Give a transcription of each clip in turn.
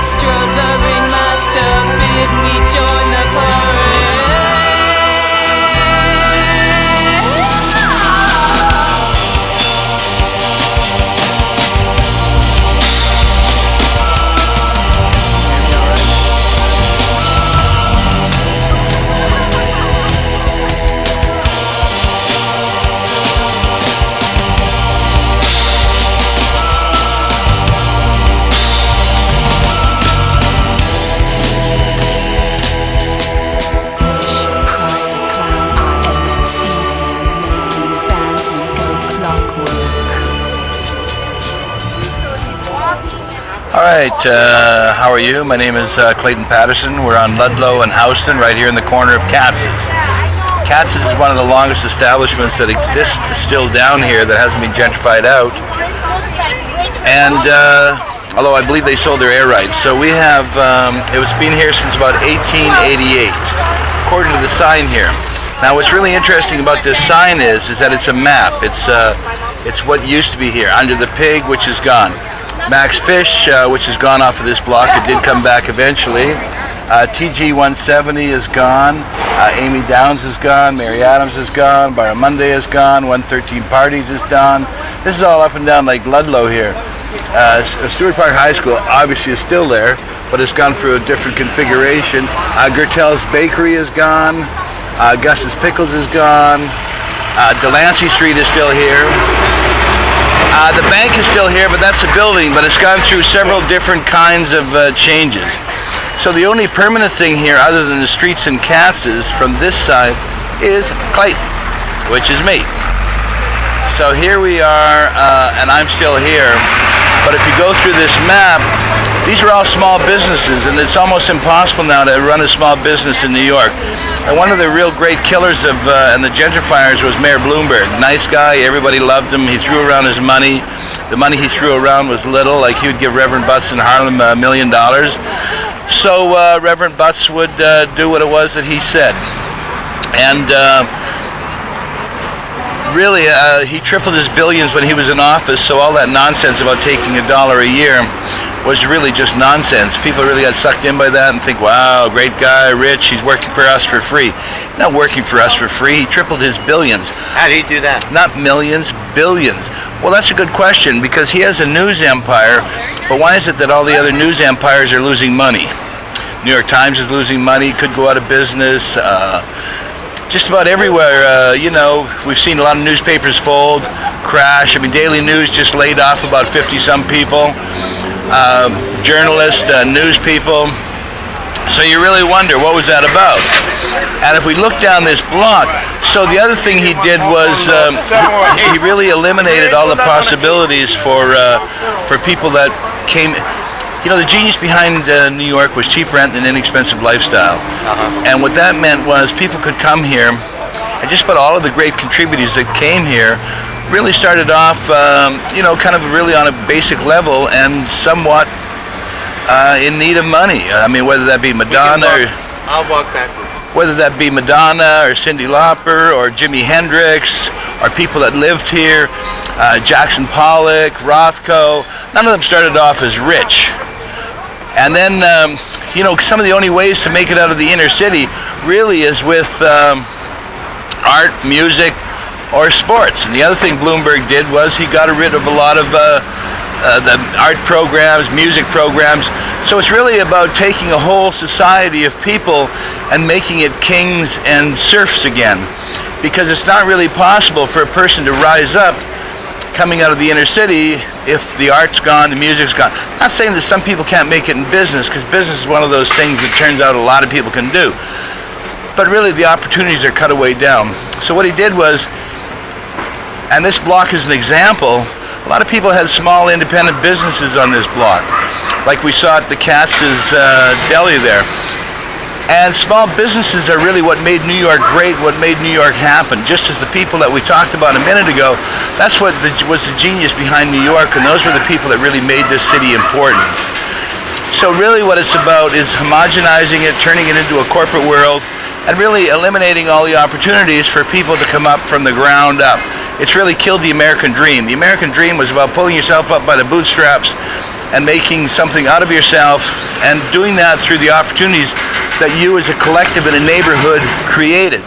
Struggling master bid me join the parade. Alright, how are you? My name is Clayton Patterson. We're on Ludlow and Houston, right here in the corner of Katz's. Katz's is one of the longest establishments that exists still down here that hasn't been gentrified out. And, although I believe they sold their air rights. So we have, it was been here since about 1888, according to the sign here. Now what's really interesting about this sign is that it's a map. It's what used to be here, under the pig, which is gone. Max Fish, which has gone off of this block. It did come back eventually. TG 170 is gone. Amy Downs is gone. Mary Adams is gone. Barramundi is gone. 113 Parties is done. This is all up and down like Ludlow here. Stewart Park High School obviously is still there, but it's gone through a different configuration. Gertel's Bakery is gone. Gus's Pickles is gone. Delancey Street is still here. The bank is still here, but that's a building, but it's gone through several different kinds of changes. So the only permanent thing here, other than the streets and Katz's from this side, is Clayton, which is me. So here we are, and I'm still here. But if you go through this map, these are all small businesses, and it's almost impossible now to run a small business in New York. And one of the real great killers of and the gentrifiers was Mayor Bloomberg. Nice guy, everybody loved him. He threw around his money. The money he threw around was little, like he would give Reverend Butts in Harlem $1 million. So Reverend Butts would do what it was that he said. And really, he tripled his billions when he was in office, so all that nonsense about taking $1 a year was really just nonsense. People really got sucked in by that and think, wow, great guy, rich, he's working for us for free. Not working for us for free, he tripled his billions. How did he do that? Not millions, billions. Well, that's a good question, because he has a news empire, but why is it that all the other news empires are losing money? New York Times is losing money, could go out of business, just about everywhere, you know, we've seen a lot of newspapers fold, crash. I mean, Daily News just laid off about 50-some people. Journalists, news people. So you really wonder, what was that about? And if we look down this block, so the other thing he did was he really eliminated all the possibilities for people that came. You know, the genius behind New York was cheap rent and inexpensive lifestyle. And what that meant was people could come here, and just about all of the great contributors that came here really started off, you know, kind of really on a basic level and somewhat in need of money. I mean, whether that be Madonna, I'll walk back. Whether that be Madonna or Cyndi Lauper or Jimi Hendrix or people that lived here, Jackson Pollock, Rothko, none of them started off as rich. And then, you know, some of the only ways to make it out of the inner city really is with art, music, or sports. And the other thing Bloomberg did was he got rid of a lot of the art programs, music programs. So it's really about taking a whole society of people and making it kings and serfs again. Because it's not really possible for a person to rise up coming out of the inner city if the art's gone, the music's gone. I'm not saying that some people can't make it in business, because business is one of those things that turns out a lot of people can do. But really the opportunities are cut way down. So what he did was, and this block is an example, a lot of people had small independent businesses on this block, like we saw at the Katz's Deli there. And small businesses are really what made New York great, what made New York happen. Just as the people that we talked about a minute ago, that's what was the genius behind New York, and those were the people that really made this city important. So really what it's about is homogenizing it, turning it into a corporate world, and really eliminating all the opportunities for people to come up from the ground up. It's really killed the American dream. The American dream was about pulling yourself up by the bootstraps and making something out of yourself, and doing that through the opportunities that you as a collective in a neighborhood created.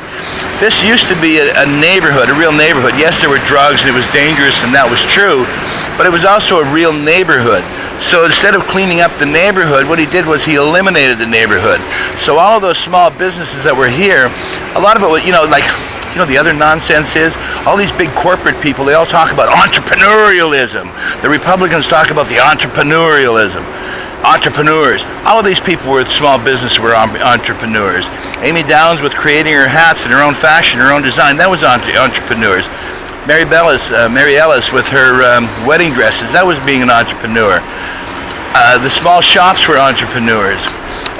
This used to be a neighborhood, a real neighborhood. Yes, there were drugs and it was dangerous, and that was true, but it was also a real neighborhood. So instead of cleaning up the neighborhood, what he did was he eliminated the neighborhood. So all of those small businesses that were here, a lot of it was, the other nonsense is, all these big corporate people, they all talk about entrepreneurialism. The Republicans talk about the entrepreneurialism. Entrepreneurs. All of these people were small business, were entrepreneurs. Amy Downs with creating her hats in her own fashion, her own design, that was entrepreneurs. Mary Ellis with her wedding dresses, that was being an entrepreneur. The small shops were entrepreneurs.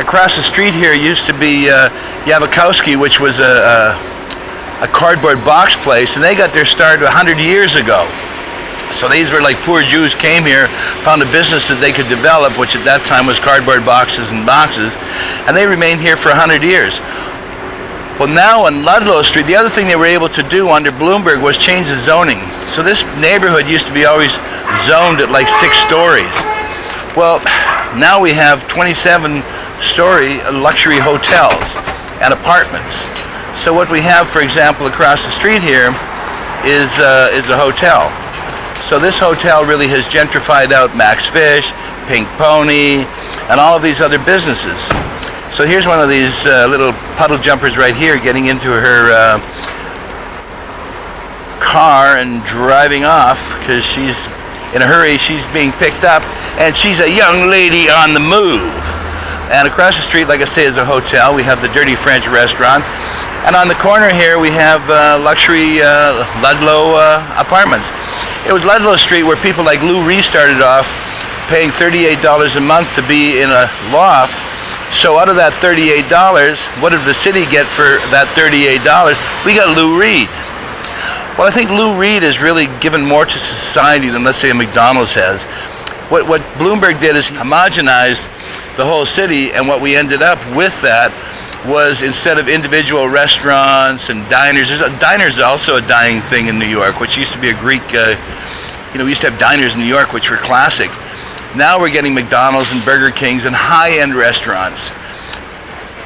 Across the street here used to be Yabakowski, which was a cardboard box place, and they got their start 100 years ago. So these were like poor Jews came here, found a business that they could develop, which at that time was cardboard boxes and boxes, and they remained here for 100 years. Well, now on Ludlow Street, the other thing they were able to do under Bloomberg was change the zoning. So this neighborhood used to be always zoned at like 6 stories. Well, now we have 27-story luxury hotels and apartments. So what we have, for example, across the street here is a hotel. So this hotel really has gentrified out Max Fish, Pink Pony, and all of these other businesses. So here's one of these little puddle jumpers right here getting into her car and driving off because she's in a hurry. She's being picked up, and she's a young lady on the move. And across the street, like I say, is a hotel. We have the Dirty French restaurant. And on the corner here, we have luxury Ludlow apartments. It was Ludlow Street where people like Lou Ree started off paying $38 a month to be in a loft. So out of that $38, what did the city get for that $38? We got Lou Reed. Well, I think Lou Reed has really given more to society than, let's say, a McDonald's has. What Bloomberg did is he homogenized the whole city, and what we ended up with that was, instead of individual restaurants and diners, diners are also a dying thing in New York, which used to be a Greek, we used to have diners in New York, which were classic. Now we're getting McDonald's and Burger Kings and high-end restaurants.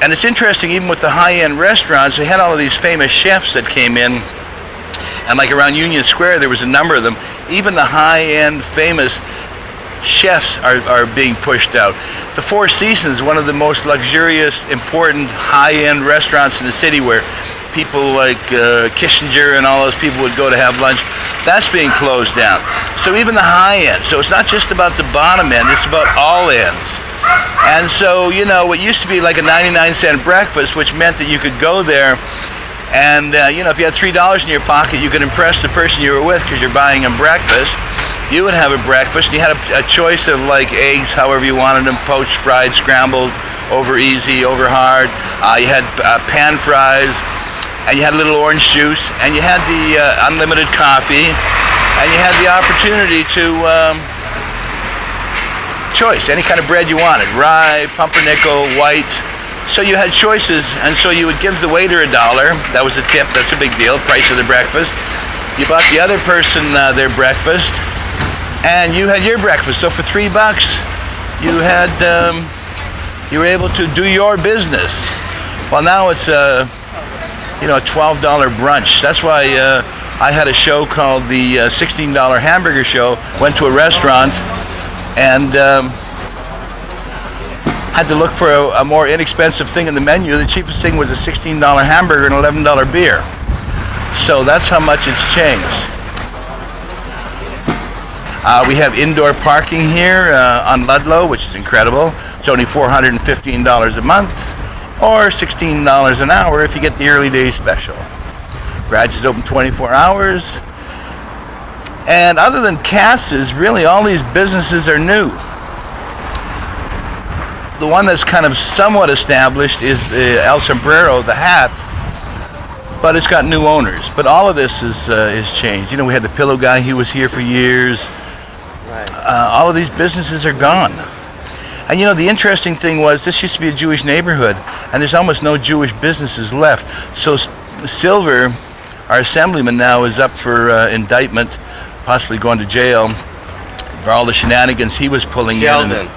And it's interesting, even with the high-end restaurants, they had all of these famous chefs that came in, and like around Union Square, there was a number of them. Even the high-end famous chefs are being pushed out. The Four Seasons, one of the most luxurious, important, high-end restaurants in the city where people like Kissinger and all those people would go to have lunch, that's being closed down. So even the high end. So it's not just about the bottom end, it's about all ends. And so, what used to be like a 99-cent breakfast, which meant that you could go there and, if you had $3 in your pocket, you could impress the person you were with because you're buying them breakfast. You would have a breakfast, and you had a choice of like eggs, however you wanted them, poached, fried, scrambled, over easy, over hard. You had pan fries, and you had a little orange juice, and you had the unlimited coffee, and you had the opportunity to choice any kind of bread you wanted, rye, pumpernickel, white. So you had choices, and so you would give the waiter $1. That was a tip. That's a big deal. Price of the breakfast. You bought the other person their breakfast, and you had your breakfast. So for $3, you were able to do your business. Well, now it's a $12 brunch. That's why I had a show called the $16 Hamburger Show. Went to a restaurant and had to look for a more inexpensive thing in the menu. The cheapest thing was a $16 hamburger and $11 beer. So that's how much it's changed. We have indoor parking here on Ludlow, which is incredible. It's only $415 a month, or $16 an hour if you get the early day special. Garage is open 24 hours. And other than Katz's, really all these businesses are new. The one that's kind of somewhat established is El Sombrero, the hat, but it's got new owners. But all of this is changed. We had the Pillow Guy, he was here for years. Right. All of these businesses are gone. And the interesting thing was, this used to be a Jewish neighborhood, and there's almost no Jewish businesses left. So Silver, our assemblyman now, is up for indictment, possibly going to jail, for all the shenanigans he was pulling in.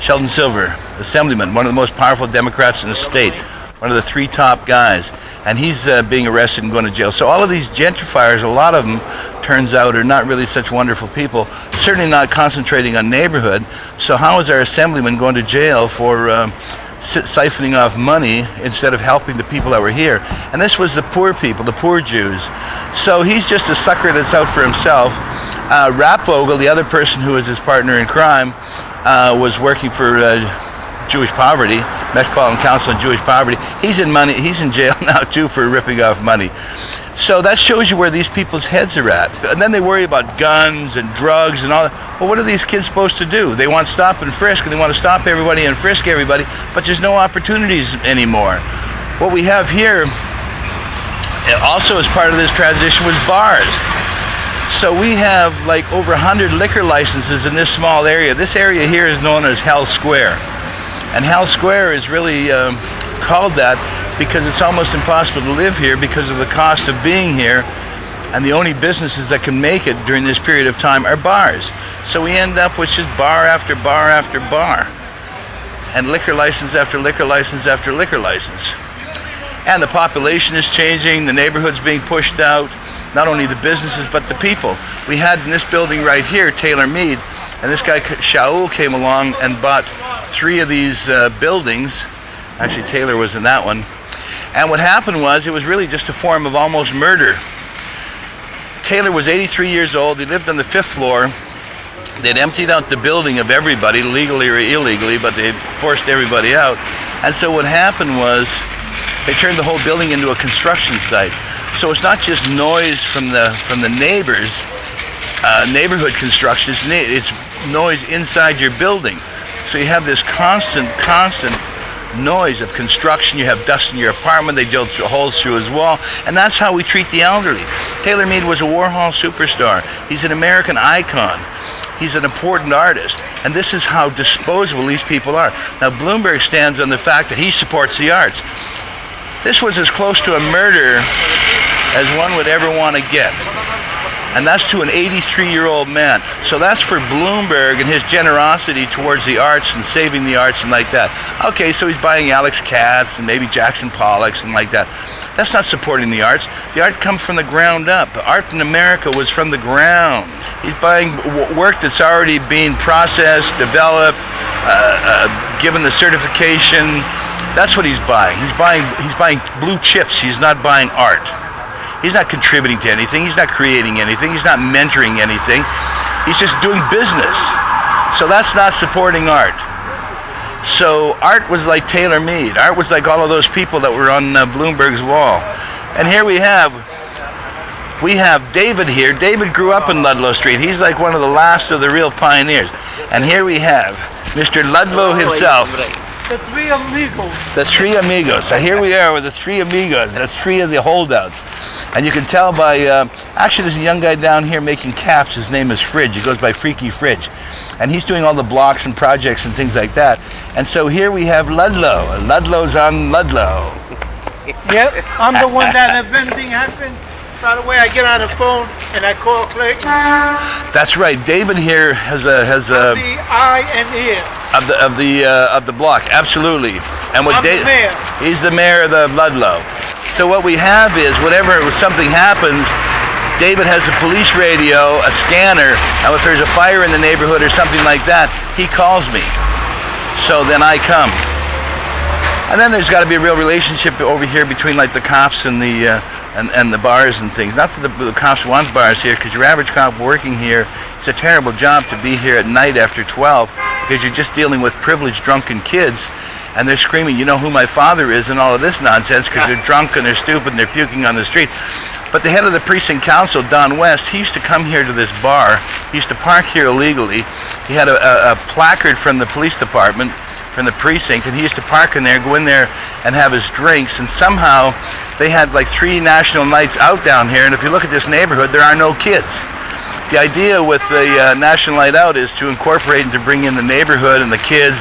Sheldon Silver, assemblyman, one of the most powerful Democrats in the state, one of the 3 top guys, and he's being arrested and going to jail. So all of these gentrifiers, a lot of them, turns out, are not really such wonderful people, certainly not concentrating on neighborhood. So how is our assemblyman going to jail for siphoning off money instead of helping the people that were here? And this was the poor people, the poor Jews. So he's just a sucker that's out for himself. Rapvogel, the other person who was his partner in crime, was working for Jewish Poverty, Metropolitan Council on Jewish Poverty. He's in jail now too for ripping off money. So that shows you where these people's heads are at. And then they worry about guns and drugs and all that. Well, what are these kids supposed to do? They want stop and frisk, and they want to stop everybody and frisk everybody, but there's no opportunities anymore. What we have here, also as part of this transition, was bars. So we have like over 100 liquor licenses in this small area. This area here is known as Hell Square. And Hell Square is really called that because it's almost impossible to live here because of the cost of being here, and the only businesses that can make it during this period of time are bars. So we end up with just bar after bar after bar, and liquor license after liquor license after liquor license. And the population is changing, the neighborhood's being pushed out, not only the businesses but the people. We had in this building right here, Taylor Mead, and this guy Shaul came along and bought 3 of these buildings. Actually, Taylor was in that one. And what happened was, it was really just a form of almost murder. Taylor was 83 years old. He lived on the 5th floor. They'd emptied out the building of everybody, legally or illegally, but they forced everybody out. And so what happened was, they turned the whole building into a construction site. So it's not just noise from the neighbors, neighborhood construction, it's noise inside your building. So you have this constant noise of construction. You have dust in your apartment, they drill holes through his wall, and that's how we treat the elderly. Taylor Mead was a Warhol superstar. He's an American icon. He's an important artist, and this is how disposable these people are. Now Bloomberg stands on the fact that he supports the arts. This was as close to a murder as one would ever want to get. And that's to an 83-year-old man. So that's for Bloomberg and his generosity towards the arts and saving the arts and like that. Okay, so he's buying Alex Katz and maybe Jackson Pollocks and like that. That's not supporting the arts. The art comes from the ground up. The art in America was from the ground. He's buying work that's already being processed, developed, given the certification. That's what he's buying. He's buying blue chips. He's not buying art. He's not contributing to anything. He's not creating anything. He's not mentoring anything. He's just doing business. So that's not supporting art. So art was like Taylor Mead. Art was like all of those people that were on Bloomberg's wall. And here we have David here. David grew up in Ludlow Street. He's like one of the last of the real pioneers. And here we have Mr. Ludlow himself. The 3 amigos. The 3 amigos. So here we are with the 3 amigos. That's 3 of the holdouts. And you can tell by, actually there's a young guy down here making caps. His name is Fridge. He goes by Freaky Fridge. And he's doing all the blocks and projects and things like that. And so here we have Ludlow. Ludlow's on Ludlow. Yep, I'm the one that if anything happens, right away I get on the phone and I call Clayton. That's right. David here has the eye and ear of the block. Absolutely. And what I'm the mayor. He's the mayor of the Ludlow. So what we have is, whenever something happens, David has a police radio, a scanner, and if there's a fire in the neighborhood or something like that, he calls me. So then I come. And then there's got to be a real relationship over here between like the cops and the bars and things. Not that the cops want bars here, because your average cop working here, it's a terrible job to be here at night after 12, because you're just dealing with privileged drunken kids, and they're screaming, you know who my father is, and all of this nonsense, because they're drunk and they're stupid and they're puking on the street. But the head of the precinct council, Don West, he used to come here to this bar. He used to park here illegally. He had a placard from the police department, from the precinct, and he used to park in there, go in there and have his drinks, and somehow they had like 3 national nights out down here, and if you look at this neighborhood, there are no kids. The idea with the National Night Out is to incorporate and to bring in the neighborhood and the kids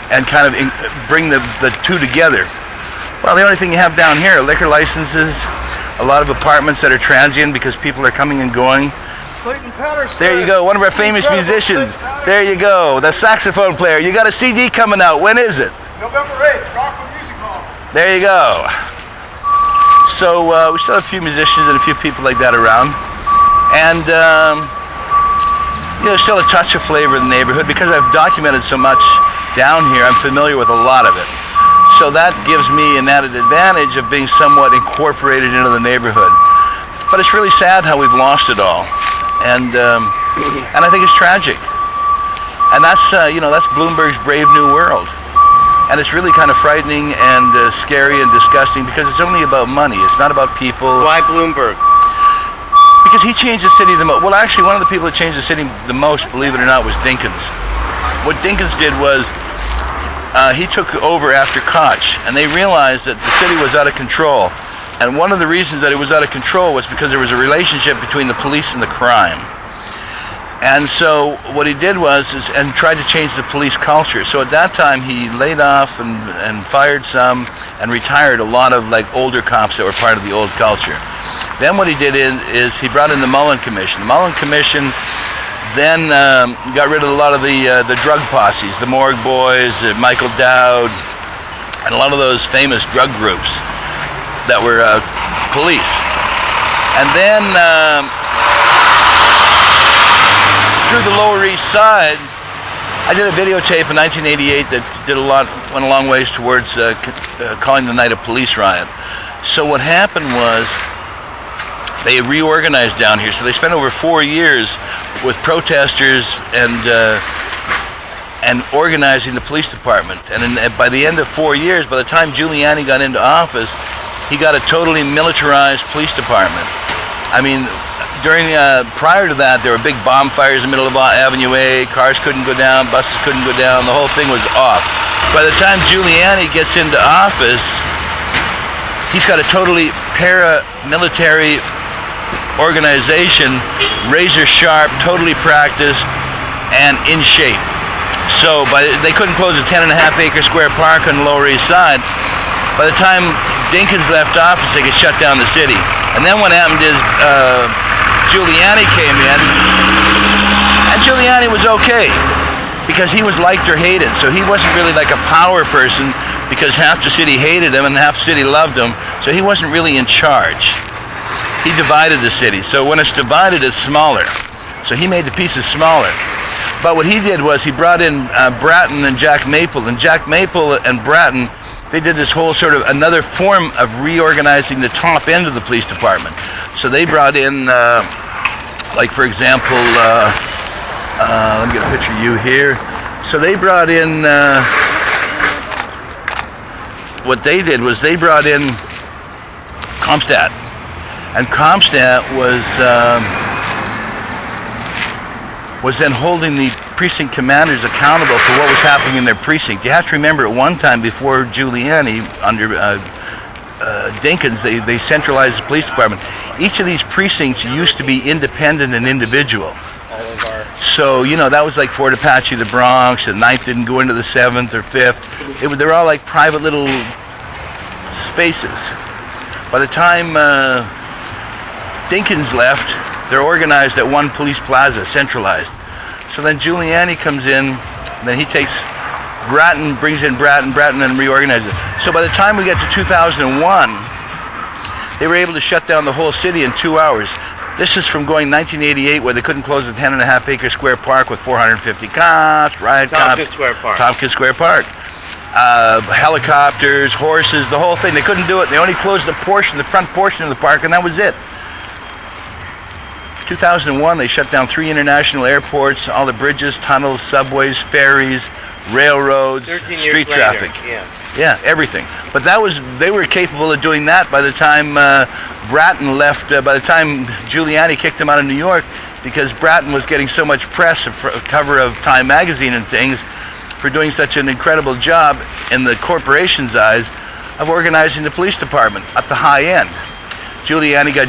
and kind of bring the two together. Well, the only thing you have down here are liquor licenses, a lot of apartments that are transient because people are coming and going, Clayton Patterson. There you go, one of our famous musicians. There you go, the saxophone player. You got a CD coming out. When is it? November 8th, Rockland Music Hall. There you go. So we still have a few musicians and a few people like that around. And you know, still a touch of flavor in the neighborhood because I've documented so much down here. I'm familiar with a lot of it. So that gives me an added advantage of being somewhat incorporated into the neighborhood. But it's really sad how we've lost it all. And I think it's tragic. And that's, you know, that's Bloomberg's Brave New World. And it's really kind of frightening and scary and disgusting because it's only about money. It's not about people. Why Bloomberg? Because he changed the city the most. Well, actually, one of the people that changed the city the most, believe it or not, was Dinkins. What Dinkins did was he took over after Koch, and they realized that the city was out of control. And one of the reasons that it was out of control was because there was a relationship between the police and the crime. And so what he did was and tried to change the police culture. So at that time he laid off and fired some and retired a lot of like older cops that were part of the old culture. Then what he did is he brought in the Mullen Commission. The Mullen Commission then got rid of a lot of the drug posses, the Morgue Boys, Michael Dowd, and a lot of those famous drug groups that were police. And then through the Lower East Side, I did a videotape in 1988 that went a long ways towards calling the night a police riot. So what happened was they reorganized down here. So they spent over 4 years with protesters and organizing the police department. And by the end of 4 years, by the time Giuliani got into office, he got a totally militarized police department. I mean, prior to that, there were big bomb fires in the middle of Avenue A. Cars couldn't go down, buses couldn't go down. The whole thing was off. By the time Giuliani gets into office, he's got a totally paramilitary organization, razor sharp, totally practiced, and in shape. So they couldn't close a 10.5-acre square park on the Lower East Side. By the time Dinkins left office, they could shut down the city. And then what happened is Giuliani came in, and Giuliani was okay because he was liked or hated. So he wasn't really like a power person because half the city hated him and half the city loved him. So he wasn't really in charge. He divided the city. So when it's divided, it's smaller. So he made the pieces smaller. But what he did was he brought in Bratton and Jack Maple. And Jack Maple and Bratton, they did this whole sort of another form of reorganizing the top end of the police department. So they brought in, like for example, let me get a picture of you here. So they brought in, what they did was they brought in Comstat. And Comstat was then holding the precinct commanders accountable for what was happening in their precinct. You have to remember, at one time before Giuliani, under Dinkins, they centralized the police department. Each of these precincts used to be independent and individual. So, you know, that was like Fort Apache, the Bronx, and 9th didn't go into the 7th or 5th. They're all like private little spaces. By the time Dinkins left, they're organized at one police plaza, centralized. So then Giuliani comes in, then he takes Bratton, brings in Bratton and reorganizes it. So by the time we get to 2001, they were able to shut down the whole city in 2 hours. This is from going 1988, where they couldn't close a 10.5-acre square park with 450 cops, riot Tompkins cops. Square Park. Tompkins Square Park. Helicopters, horses, the whole thing. They couldn't do it. They only closed the front portion of the park, and that was it. 2001, they shut down 3 international airports, all the bridges, tunnels, subways, ferries, railroads, street traffic. Yeah, everything. But they were capable of doing that by the time Bratton left, by the time Giuliani kicked him out of New York, because Bratton was getting so much press, a cover of Time magazine and things, for doing such an incredible job in the corporation's eyes of organizing the police department at the high end. Giuliani got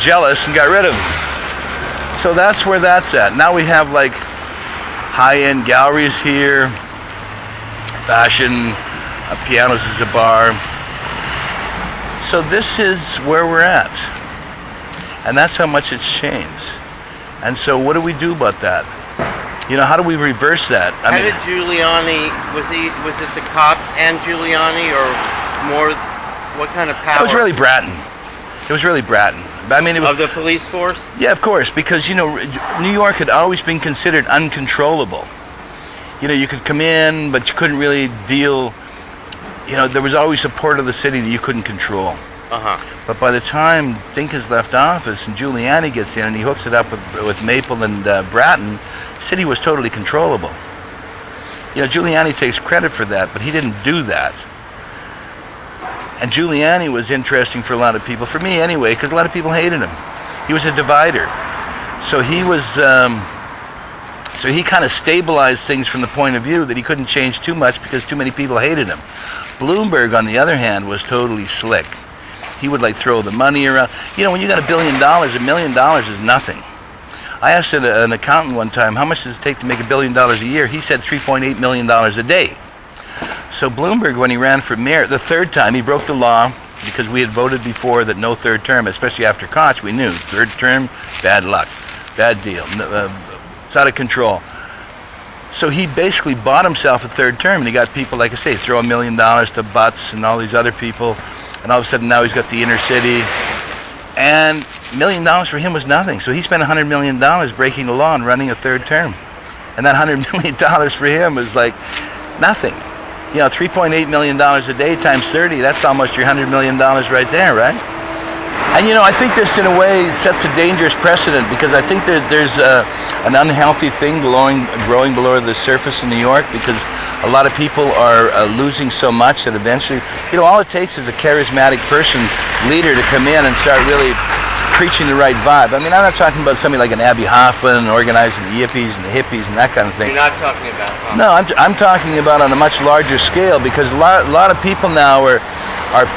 jealous and got rid of him. So that's where that's at. Now we have like high-end galleries here, fashion, pianos as a bar. So this is where we're at. And that's how much it's changed. And so what do we do about that? You know, how do we reverse that? How did Giuliani, was it the cops and Giuliani, or more, what kind of power? It was really Bratton. It was really Bratton. I mean, it was, of the police force? Yeah, of course, because, you know, New York had always been considered uncontrollable. You know, you could come in, but you couldn't really deal, you know, there was always a part of the city that you couldn't control. But by the time Dinkins left office and Giuliani gets in and he hooks it up with Maple and Bratton, the city was totally controllable. You know, Giuliani takes credit for that, but he didn't do that. And Giuliani was interesting for a lot of people, for me anyway, because a lot of people hated him. He was a divider. So he was, so he kind of stabilized things from the point of view that he couldn't change too much because too many people hated him. Bloomberg, on the other hand, was totally slick. He would like throw the money around. You know, when you got $1 billion, $1 million is nothing. I asked an accountant one time, how much does it take to make $1 billion a year? He said $3.8 million a day. So Bloomberg, when he ran for mayor, the third time, he broke the law because we had voted before that no third term, especially after Katz, we knew third term, bad luck, bad deal, it's out of control. So he basically bought himself a third term, and he got people, like I say, throw $1 million to Butts and all these other people, and all of a sudden now he's got the inner city, and $1 million for him was nothing. So he spent $100 million breaking the law and running a third term, and that $100 million for him was like nothing. You know, $3.8 million a day times 30, that's almost your $100 million right there, right? And you know, I think this in a way sets a dangerous precedent, because I think there's an unhealthy thing growing below the surface in New York, because a lot of people are losing so much that eventually, you know, all it takes is a charismatic leader to come in and start really preaching the right vibe. I mean, I'm not talking about somebody like an Abby Hoffman organizing the yippies and the hippies and that kind of thing. You're not talking about Hoffman. No, I'm talking about on a much larger scale, because a lot of people now are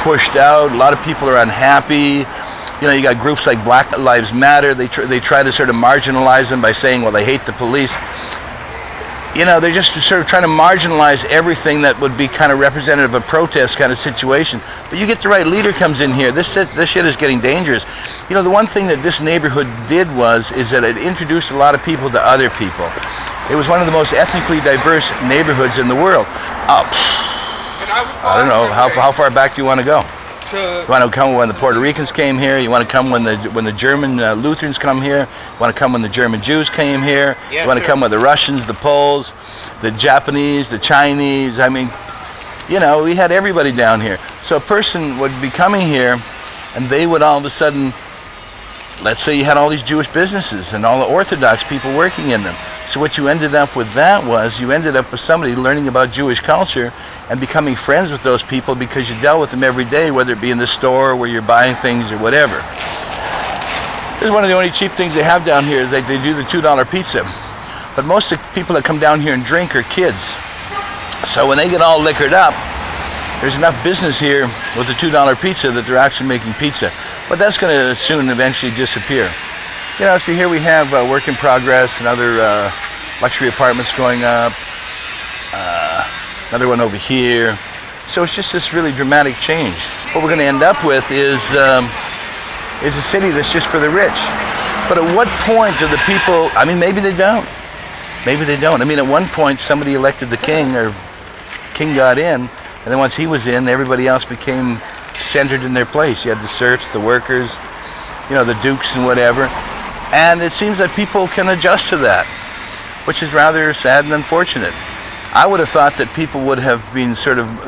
pushed out. A lot of people are unhappy. You know, you got groups like Black Lives Matter. They try to sort of marginalize them by saying, well, they hate the police. You know, they're just sort of trying to marginalize everything that would be kind of representative of a protest kind of situation. But you get the right leader comes in here, this shit is getting dangerous. You know, the one thing that this neighborhood did is that it introduced a lot of people to other people. It was one of the most ethnically diverse neighborhoods in the world. I don't know, how far back do you want to go? You want to come when the Puerto Ricans came here? You want to come when the German Lutherans come here? You want to come when the German Jews came here? Yeah, you want to come with the Russians, the Poles, the Japanese, the Chinese? I mean, you know, we had everybody down here. So a person would be coming here, and they would all of a sudden, let's say you had all these Jewish businesses and all the Orthodox people working in them. So what you ended up with you ended up with somebody learning about Jewish culture and becoming friends with those people because you dealt with them every day, whether it be in the store where you're buying things or whatever. This is one of the only cheap things they have down here, is that they do the $2 pizza. But most of the people that come down here and drink are kids. So when they get all liquored up, there's enough business here with the $2 pizza that they're actually making pizza. But that's going to soon eventually disappear. You know, so here we have work in progress and other luxury apartments going up. Another one over here. So it's just this really dramatic change. What we're going to end up with is a city that's just for the rich. But at what point do the people, I mean, maybe they don't. Maybe they don't. I mean, at one point somebody elected the king, or king got in, and then once he was in, everybody else became centered in their place. You had the serfs, the workers, you know, the dukes and whatever. And it seems that people can adjust to that, which is rather sad and unfortunate. I would have thought that people would have been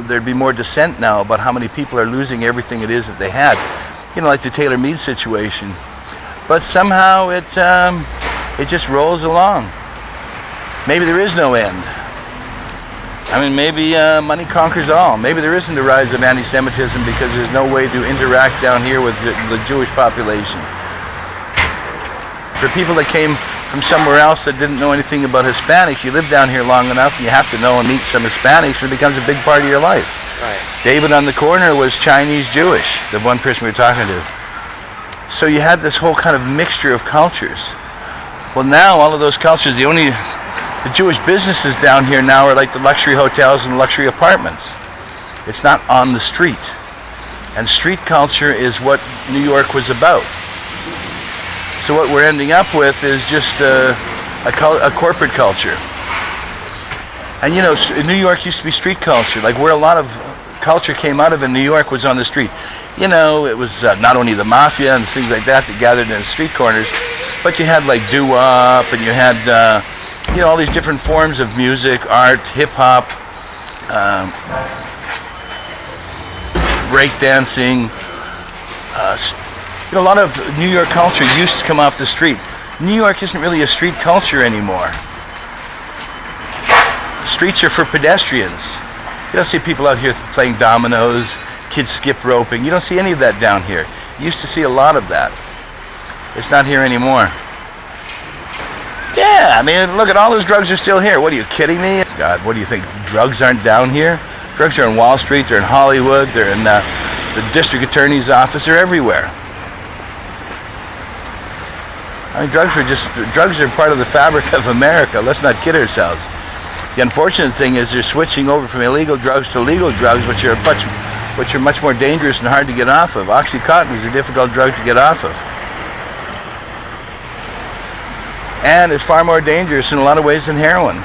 there'd be more dissent now about how many people are losing everything it is that they had. You know, like the Taylor Mead situation. But somehow it just rolls along. Maybe there is no end. I mean, maybe money conquers all. Maybe there isn't a rise of anti-Semitism because there's no way to interact down here with the Jewish population. For people that came from somewhere else that didn't know anything about Hispanics, you live down here long enough and you have to know and meet some Hispanics, and it becomes a big part of your life. Right. David on the corner was Chinese Jewish, the one person we were talking to. So you had this whole kind of mixture of cultures. Well, now all of those cultures, the Jewish businesses down here now are like the luxury hotels and luxury apartments. It's not on the street. And street culture is what New York was about. So what we're ending up with is just a corporate culture. And you know, New York used to be street culture. Like where a lot of culture came out of in New York was on the street. You know, it was not only the mafia and things like that gathered in the street corners, but you had like doo-wop, and you had you know, all these different forms of music, art, hip-hop, breakdancing. You know, a lot of New York culture used to come off the street. New York isn't really a street culture anymore. Streets are for pedestrians. You don't see people out here playing dominoes, kids skip roping. You don't see any of that down here. You used to see a lot of that. It's not here anymore. Yeah, I mean, look at all those drugs are still here. What are you kidding me? God, what do you think? Drugs aren't down here? Drugs are in Wall Street, they're in Hollywood, they're in the district attorney's office, they're everywhere. I mean, drugs are part of the fabric of America. Let's not kid ourselves. The unfortunate thing is they're switching over from illegal drugs to legal drugs, which are much more dangerous and hard to get off of. Oxycontin is a difficult drug to get off of. And it's far more dangerous in a lot of ways than heroin.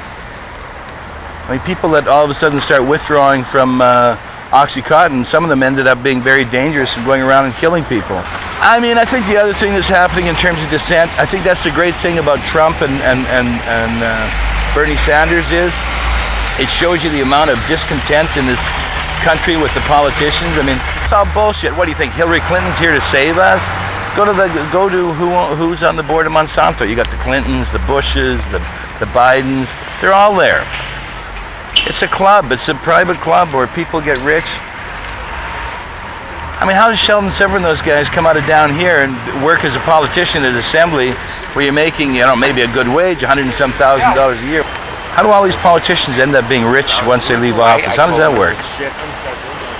I mean, people that all of a sudden start withdrawing from Oxycontin, some of them ended up being very dangerous and going around and killing people. I mean, I think the other thing that's happening in terms of dissent, I think that's the great thing about Trump and Bernie Sanders is, it shows you the amount of discontent in this country with the politicians. I mean, it's all bullshit. What do you think? Hillary Clinton's here to save us? Go to who's on the board of Monsanto. You got the Clintons, the Bushes, the Bidens. They're all there. It's a club. It's a private club where people get rich. I mean, how does Sheldon Silver and those guys come out of down here and work as a politician at Assembly where you're making, you know, maybe a good wage, $100,000 and some a year? How do all these politicians end up being rich once they leave office? How does that work?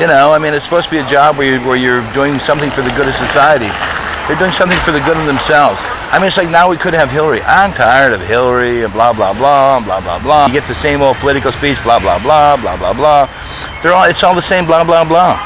You know, I mean, it's supposed to be a job where you're doing something for the good of society. They're doing something for the good of themselves. I mean, it's like now we could have Hillary. I'm tired of Hillary and blah, blah, blah, blah, blah, blah. You get the same old political speech, blah, blah, blah, blah, blah, blah. It's all the same blah, blah, blah.